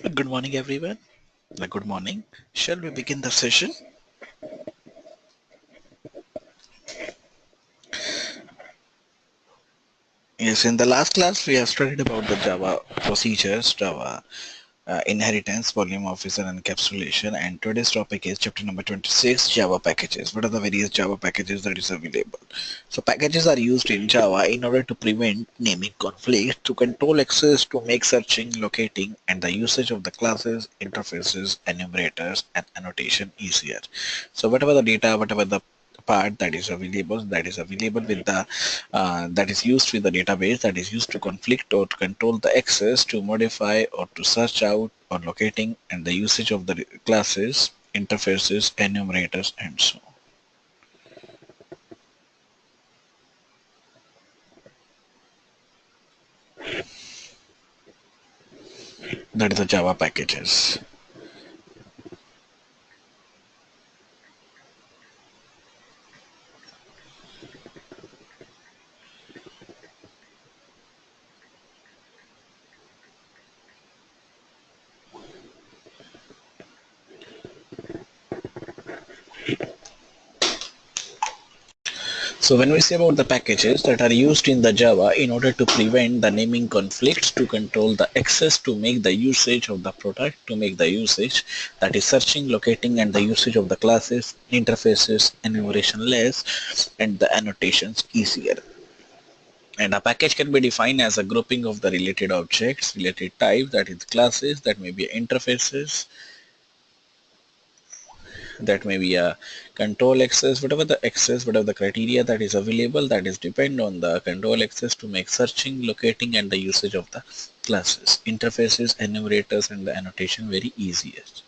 Good morning, everyone. Good morning. Shall we begin the session? Yes, in the last class, we have studied about the Java procedures, Java inheritance, polymorphism, and encapsulation. And today's topic is chapter number 26, Java packages. What are the various Java packages that is available? So packages are used in Java in order to prevent naming conflict, to control access, to make searching, locating, and the usage of the classes, interfaces, enumerators, and annotation easier. So whatever the data, whatever the part that is available with the that is used with the database, that is used to conflict or to control the access, to modify or to search out or locating, and the usage of the classes, interfaces, enumerators, and so on. That is the Java packages. So when we say about the packages that are used in the Java in order to prevent the naming conflicts, to control the access, to make the usage of the product, to make the usage, that is searching, locating, and the usage of the classes, interfaces, enumeration less, and the annotations easier. And a package can be defined as a grouping of the related objects, related types, that is classes, that may be interfaces, that may be a control access, whatever the access, whatever the criteria that is available, that is depend on the control access to make searching, locating, and the usage of the classes, interfaces, enumerators, and the annotation very easiest.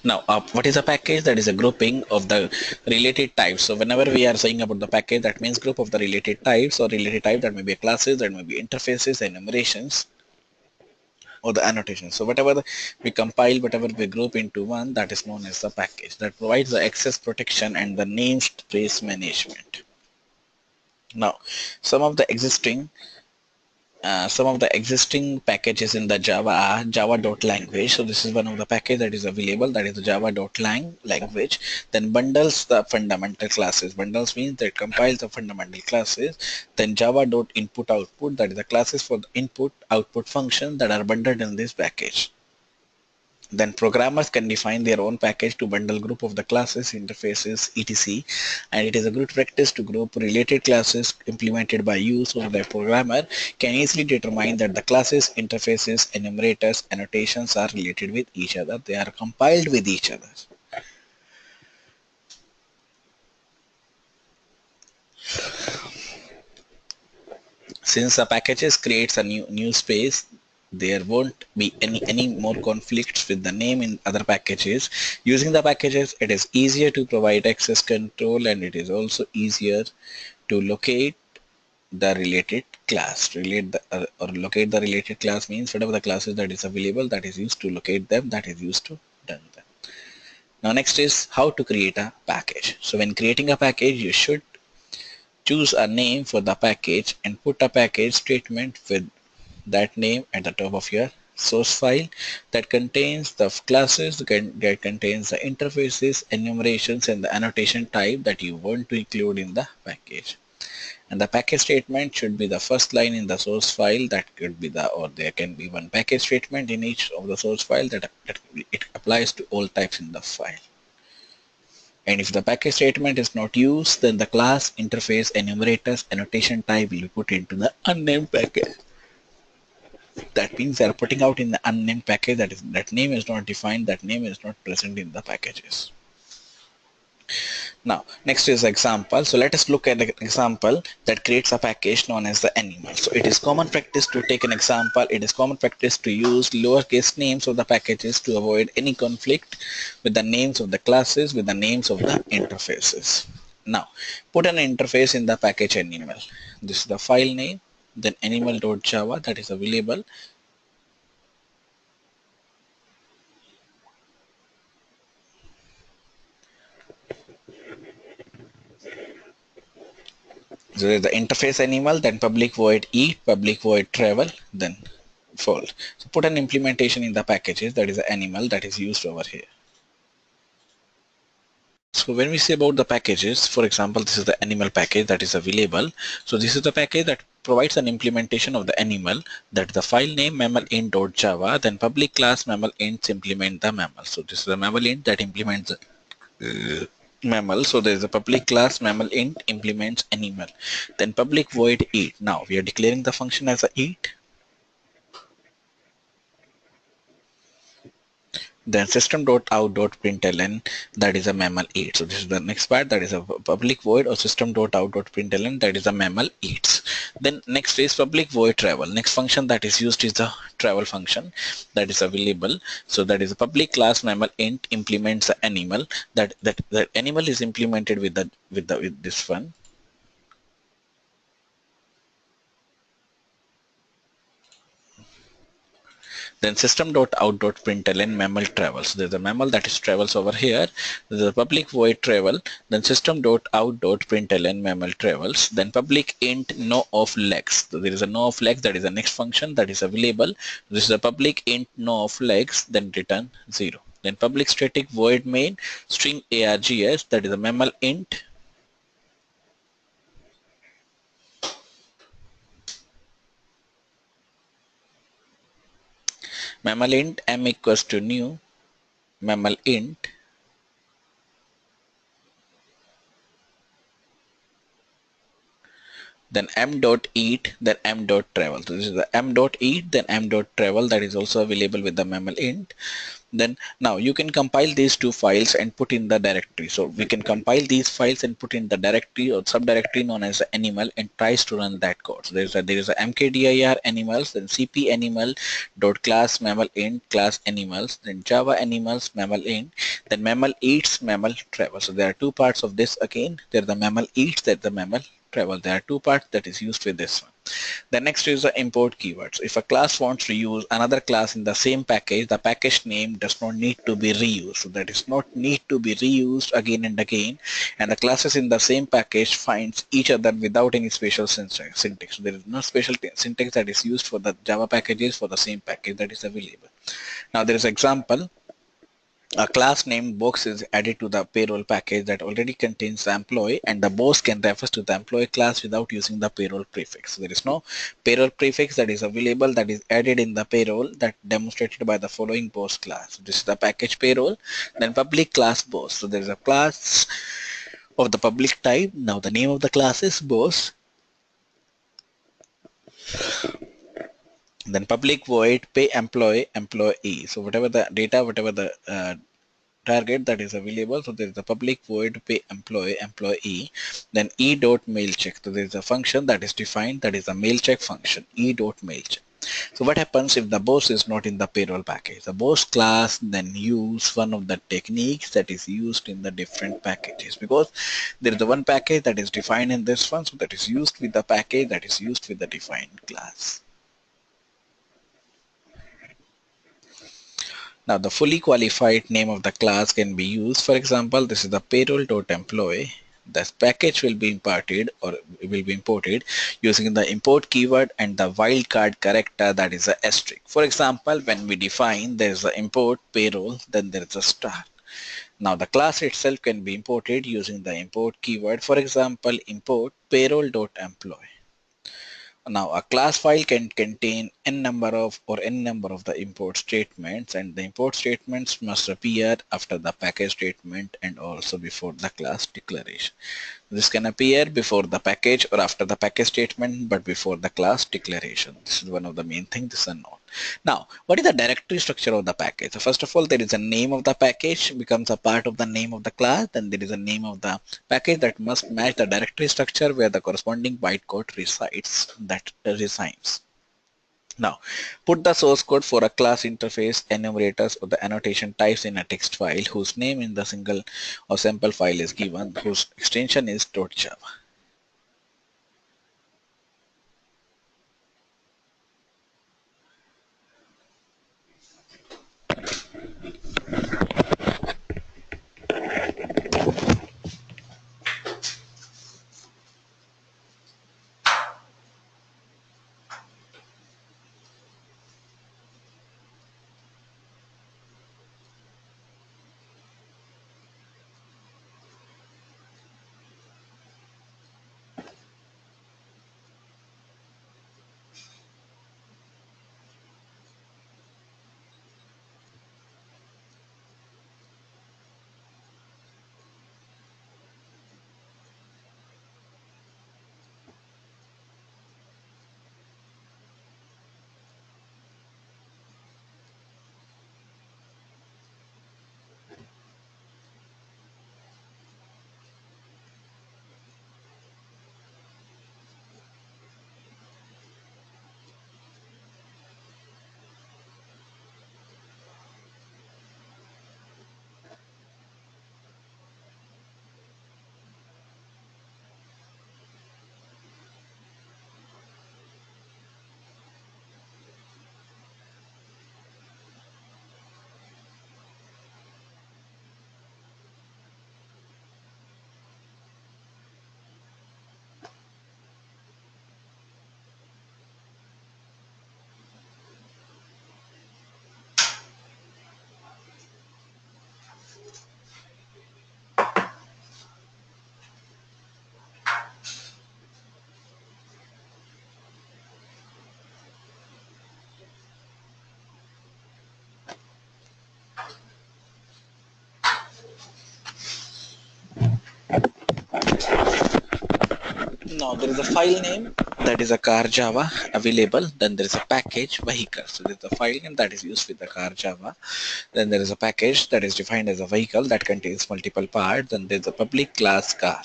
Now, what is a package? That is a grouping of the related types. So whenever we are saying about the package, that means group of the related types or related type, that may be classes, that may be interfaces, enumerations, or the annotation. So whatever we compile, whatever we group into one, that is known as the package that provides the access protection and the namespace management. Now, some of the existing packages in the Java are Java.language. So this is one of the package that is available. That is the Java.lang language. Then bundles the fundamental classes. Bundles means that compiles the fundamental classes. Then Java.input output. That is the classes for the input output function that are bundled in this package. Then programmers can define their own package to bundle group of the classes, interfaces, etc. And it is a good practice to group related classes implemented by you so that the programmer can easily determine that the classes, interfaces, enumerators, annotations are related with each other. They are compiled with each other. Since the packages creates a new space, there won't be any more conflicts with the name in other packages. Using the packages, it is easier to provide access control, and it is also easier to locate the related class. Locate the related class means whatever the classes that is available, that is used to locate them, that is used to done them. Now next is how to create a package. So when creating a package, you should choose a name for the package and put a package statement with that name at the top of your source file that contains the classes, that contains the interfaces, enumerations, and the annotation type that you want to include in the package. And the package statement should be the first line in the source file. That could be or there can be one package statement in each of the source file that it applies to all types in the file. And if the package statement is not used, then the class, interface, enumerators, annotation type will be put into the unnamed package. That means they are putting out in the unnamed package, that name is not defined, that name is not present in the packages. Now, next is example. So let us look at an example that creates a package known as the animal. So it is common practice to take an example. It is common practice to use lowercase names of the packages to avoid any conflict with the names of the classes, with the names of the interfaces. Now, put an interface in the package animal. This is the file name, then animal.java that is available. So there's the interface animal, then public void eat, public void travel, then fold. So put an implementation in the packages, that is the animal that is used over here. So when we say about the packages, for example, this is the animal package that is available. So this is the package that provides an implementation of the animal, that the file name mammal int.java, then public class mammal ints implement the mammal. So this is the mammal int that implements the mammal. So there is a public class mammal int implements animal, then public void eat. Now we are declaring the function as a eat. Then system.out.println, that is a mammal eats. So this is the next part, that is a public void or system.out.println, that is a mammal eats. Then next is public void travel. Next function that is used is the travel function that is available. So that is a public class mammal int implements the animal, that animal is implemented with this one. Then system.out.println mammal travels. There's a mammal that is travels over here. There's a public void travel. Then system.out.println mammal travels. Then public int no of legs. So there is a no of legs, that is the next function that is available. This is a public int no of legs, then return 0. Then public static void main string args, that is a mammal int m equals to new mammal int then m dot eat, then m dot travel. So this is the m dot eat, then m dot travel, that is also available with the mammal int. Then now you can compile these two files and put in the directory. So we can compile these files and put in the directory or subdirectory known as the animal and tries to run that code. So there is a mkdir animals, then cp animal dot class mammal int class animals, then java animals mammal int, then mammal eats mammal travel. So there are two parts of this again. There the mammal eats, there the mammal travel. There are two parts that is used with this one. The next is the import keywords. If a class wants to use another class in the same package, the package name does not need to be reused. So that is not need to be reused again and again. And the classes in the same package finds each other without any special syntax. So there is no special syntax that is used for the Java packages for the same package that is available. Now there is example. A class named box is added to the payroll package that already contains the employee, and the boss can refer to the employee class without using the payroll prefix. So there is no payroll prefix that is available that is added in the payroll that demonstrated by the following boss class. So this is the package payroll, then public class boss. So there is a class of the public type. Now the name of the class is boss. Then public void pay employee. So whatever the data, whatever the target that is available. So there is a public void pay employee, then e dot mail check. So there is a function that is defined, that is a mail check function, e dot mail check. So what happens if the boss is not in the payroll package? The boss class then use one of the techniques that is used in the different packages, because there is the one package that is defined in this one, so that is used with the package that is used with the defined class. Now the fully qualified name of the class can be used. For example, this is the payroll.employee. This package will be imported using the import keyword and the wildcard character, that is a asterisk. For example, when we define there is the import payroll, then there is a star. Now the class itself can be imported using the import keyword. For example, import payroll.employee. Now a class file can contain n number of the import statements, and the import statements must appear after the package statement and also before the class declaration. This can appear before the package or after the package statement, but before the class declaration. This is one of the main things. This is a note. Now, what is the directory structure of the package? So first of all, there is a name of the package becomes a part of the name of the class. Then there is a name of the package that must match the directory structure where the corresponding bytecode resides. That resides. Now, put the source code for a class interface enumerators or the annotation types in a text file whose name in the single or sample file is given, whose extension is .java. Now there is a file name that is a car Java available. Then there is a package vehicle. So there is a file name that is used with the car Java. Then there is a package that is defined as a vehicle that contains multiple parts. Then there is a public class car.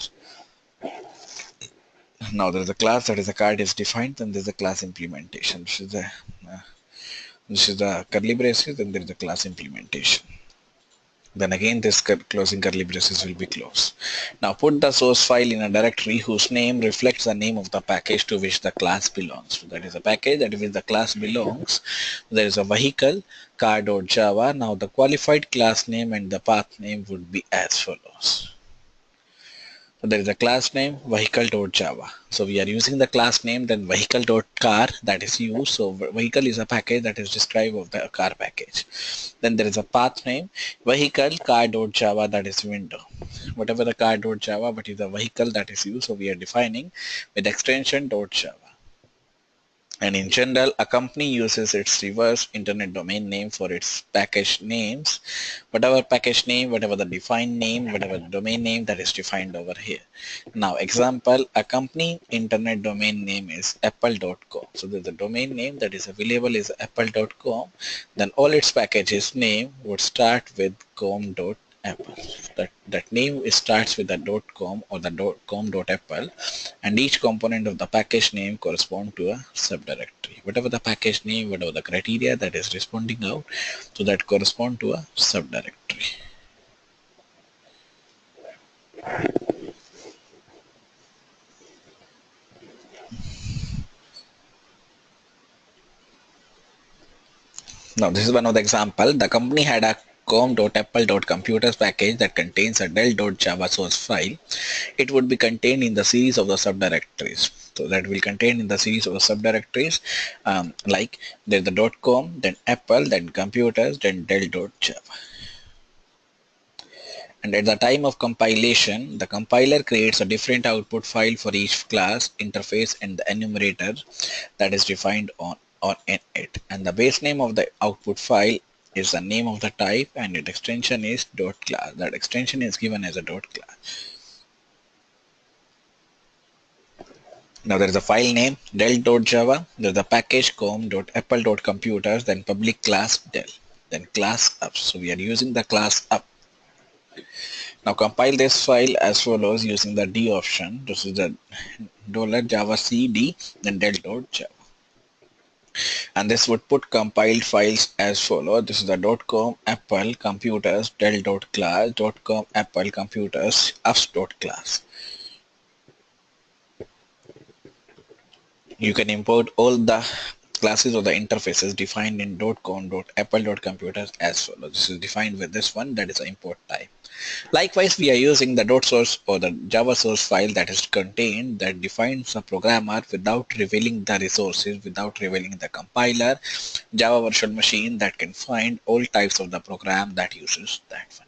Now there is a class that is a card is defined. Then there is a class implementation. This is the curly braces. Then there is a class implementation. Then again this closing curly braces will be closed. Now put the source file in a directory whose name reflects the name of the package to which the class belongs. So that is a package that which the class belongs. There is a vehicle car.java. Now the qualified class name and the path name would be as follows. So there is a class name vehicle.java. So we are using the class name then vehicle.car that is used. So vehicle is a package that is described of the car package. Then there is a path name vehicle car.java that is window. Whatever the car.java, but is a vehicle that is used. So we are defining with extension.java. And in general, a company uses its reverse internet domain name for its package names. Whatever package name, whatever the defined name, whatever the domain name that is defined over here. Now, example, a company internet domain name is apple.com. So there's a domain name that is available is apple.com. Then all its packages name would start with com.apple. That name starts with the .com or the .com.apple, and each component of the package name correspond to a subdirectory. Whatever the package name, whatever the criteria that is responding out, so that correspond to a subdirectory. Now this is one of the example. The company had a com.apple.computers package that contains a del.java source file. It would be contained in the series of the subdirectories. So that will contain in the series of the subdirectories like there's the .com, then apple, then computers, then del.java. And at the time of compilation, the compiler creates a different output file for each class, interface, and the enumerator that is defined on or in it. And the base name of the output file is the name of the type, and its extension is .class. That extension is given as a .class. Now there is a file name del.java. There is a package com.apple.computers, then public class del, then class up. So we are using the class up. Now compile this file as follows using the D option. This is the $java cd, then del.java. And this would put compiled files as follows. This is the .com apple computers del.class, .com apple computers ups.class. You can import all the classes or the interfaces defined in .com.apple.computers as follows. This is defined with this one, that is the import type. Likewise, we are using the .source or the Java source file that is contained that defines a programmer without revealing the resources, without revealing the compiler, Java virtual machine that can find all types of the program that uses that one.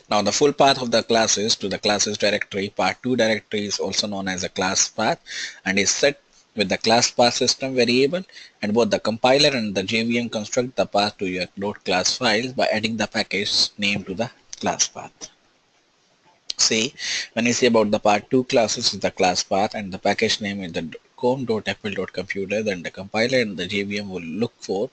Now the full path of the classes to the classes directory, part 2 directory is also known as a class path and is set with the class path system variable, and both the compiler and the JVM construct the path to your .class files by adding the package name to the class path. Say, when you say about the part 2 classes is the class path and the package name is the com.apple.computer, then the compiler and the JVM will look for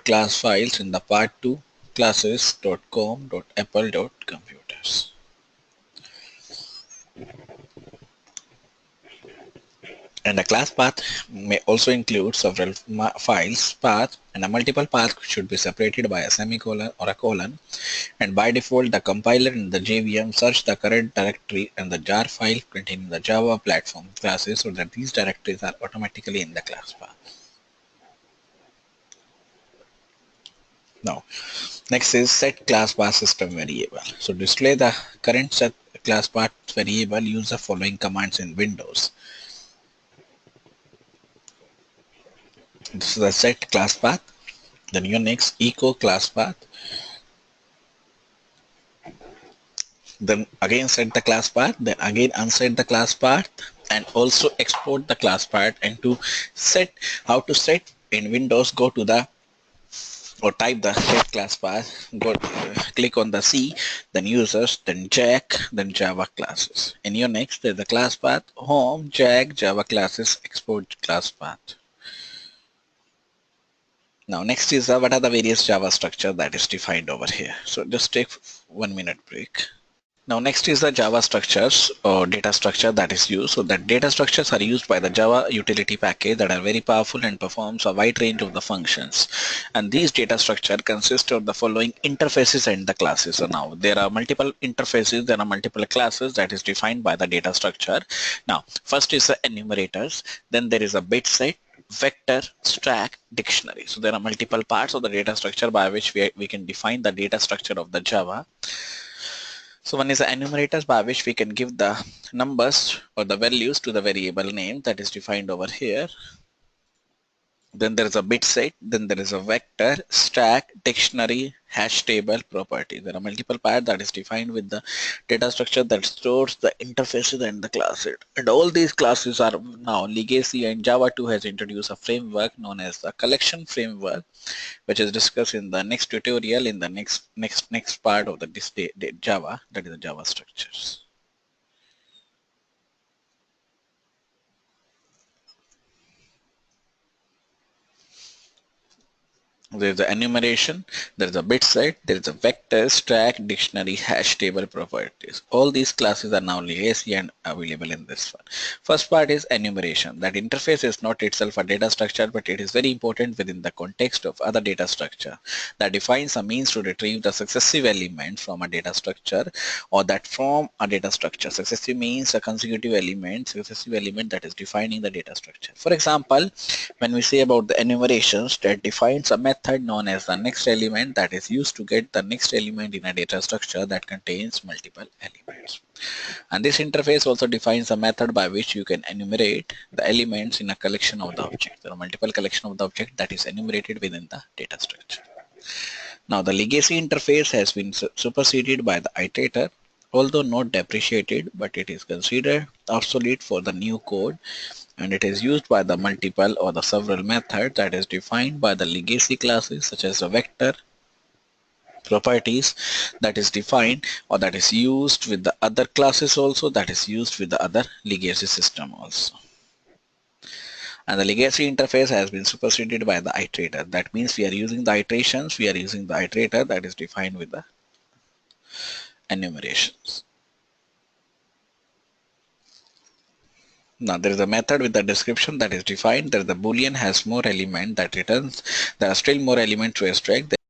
.class files in the part 2 classes.com.apple.computers. And a class path may also include several files path, and a multiple path should be separated by a semicolon or a colon. And by default, the compiler and the JVM search the current directory and the jar file containing the Java platform classes so that these directories are automatically in the class path. Now, next is set class path system variable. So display the current set class path variable, use the following commands in Windows. This is the set class path, then Unix echo class path, then again set the class path, then again unset the class path, and also export the class path. And to set how to set in Windows, go to the or type the get class path, click on the C, then users, then Jack, then Java classes. In your next, there's the class path, home, Jack, Java classes, export class path. Now next is what are the various Java structure that is defined over here. So just take 1 minute break. Now next is the Java structures or data structure that is used. So that data structures are used by the Java utility package that are very powerful and performs a wide range of the functions. And these data structure consist of the following interfaces and the classes. So now there are multiple interfaces, there are multiple classes that is defined by the data structure. Now first is the enumerators, then there is a bit set, vector, stack, dictionary. So there are multiple parts of the data structure by which we can define the data structure of the Java. So one is the enumerators by which we can give the numbers or the values to the variable name that is defined over here. Then there is a bit set, then there is a vector, stack, dictionary, hash table, property. There are multiple parts that is defined with the data structure that stores the interfaces and the classes. And all these classes are now legacy, and Java 2 has introduced a framework known as the collection framework, which is discussed in the next tutorial in the next part of the Java, that is the Java structures. There is the enumeration, there is a bit set, there is a vector, stack, dictionary, hash table, properties. All these classes are now legacy and available in this one. First part is enumeration. That interface is not itself a data structure, but it is very important within the context of other data structure that defines a means to retrieve the successive element from a data structure, or that from a data structure. Successive means a consecutive element that is defining the data structure. For example, when we say about the enumerations, that defines a method known as the next element that is used to get the next element in a data structure that contains multiple elements. And this interface also defines a method by which you can enumerate the elements in a collection of the object. There are multiple collection of the object that is enumerated within the data structure. Now the legacy interface has been superseded by the iterator, although not depreciated, but it is considered obsolete for the new code, and it is used by the multiple or the several methods that is defined by the legacy classes, such as the vector, properties that is defined or that is used with the other classes also, that is used with the other legacy system also. And the legacy interface has been superseded by the iterator. That means we are using the iterations, we are using the iterator that is defined with the enumerations. Now there is a method with the description that is defined. There is the boolean has more element that returns. There are still more elements to extract.